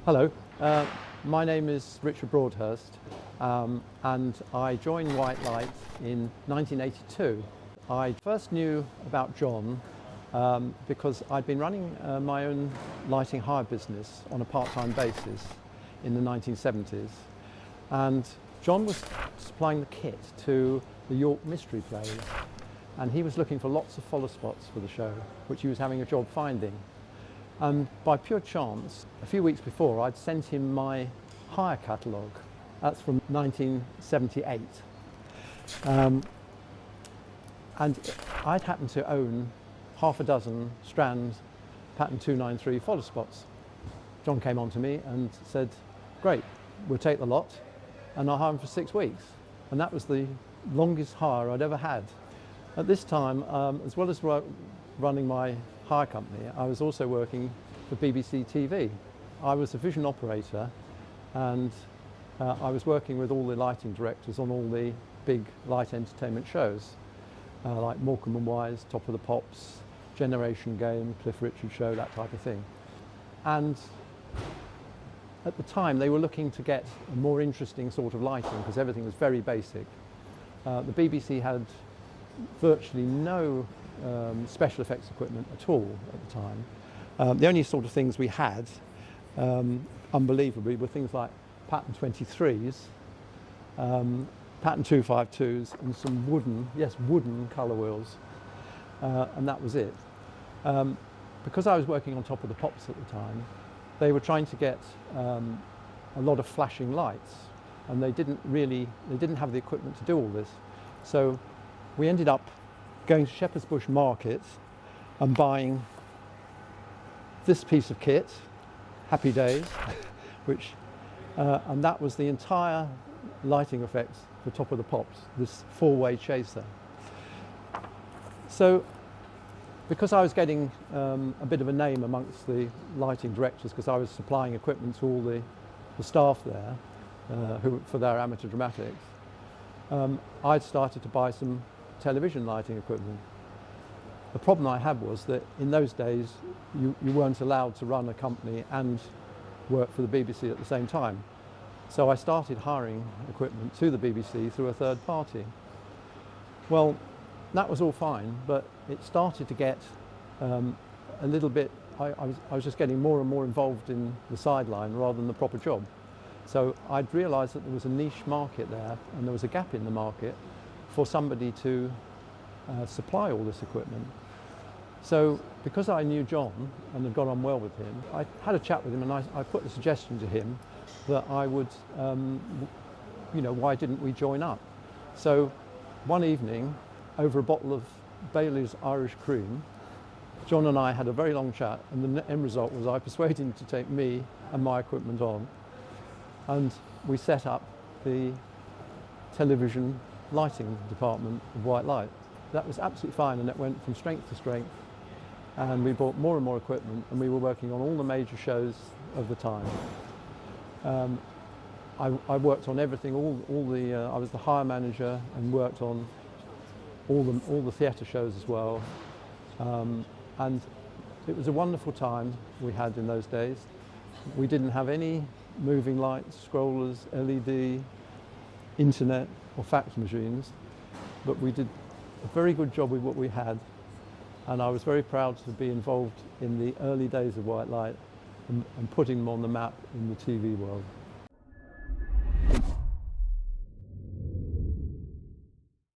Hello, my name is Richard Broadhurst, and I joined White Light in 1982. I first knew about John because I'd been running my own lighting hire business on a part-time basis in the 1970s, and John was supplying the kit to the York Mystery Plays, and he was looking for lots of follow spots for the show, which he was having a job finding. And by pure chance, a few weeks before, I'd sent him my hire catalogue. That's from 1978. And I'd happened to own half a dozen Strand pattern 293 follow spots. John came on to me and said, great, we'll take the lot and I'll hire them for 6 weeks. And that was the longest hire I'd ever had. At this time, as well as running my hire company, I was also working for BBC TV. I was a vision operator, and I was working with all the lighting directors on all the big light entertainment shows, like Morecambe and Wise, Top of the Pops, Generation Game, Cliff Richard Show, that type of thing. And at the time, they were looking to get a more interesting sort of lighting because everything was very basic. The BBC had virtually no special effects equipment at all at the time. The only sort of things we had, unbelievably, were things like pattern 23s, pattern 252s, and some wooden colour wheels, and that was it. Because I was working on Top of the Pops at the time, they were trying to get a lot of flashing lights, and they didn't have the equipment to do all this. So we ended up going to Shepherd's Bush Market and buying this piece of kit, Happy Days, and that was the entire lighting effects for Top of the Pops, this four-way chaser. So, because I was getting a bit of a name amongst the lighting directors, because I was supplying equipment to all the staff there for their amateur dramatics, I'd started to buy some television lighting equipment. The problem I had was that in those days you weren't allowed to run a company and work for the BBC at the same time. So I started hiring equipment to the BBC through a third party. Well, that was all fine, but it started to get a little bit, I was just getting more and more involved in the sideline rather than the proper job. So I'd realised that there was a niche market there and there was a gap in the market for somebody to supply all this equipment. So because I knew John and had got on well with him, I had a chat with him and I put the suggestion to him that I would, why didn't we join up? So one evening, over a bottle of Bailey's Irish Cream, John and I had a very long chat, and the end result was I persuaded him to take me and my equipment on, and we set up the television lighting department of White Light. That was absolutely fine, and it went from strength to strength, and we bought more and more equipment, and we were working on all the major shows of the time. I worked on everything, I was the hire manager and worked on all the theatre shows as well, and it was a wonderful time we had in those days. We didn't have any moving lights, scrollers, LED, internet or fax machines, but we did a very good job with what we had, and I was very proud to be involved in the early days of White Light and putting them on the map in the TV world.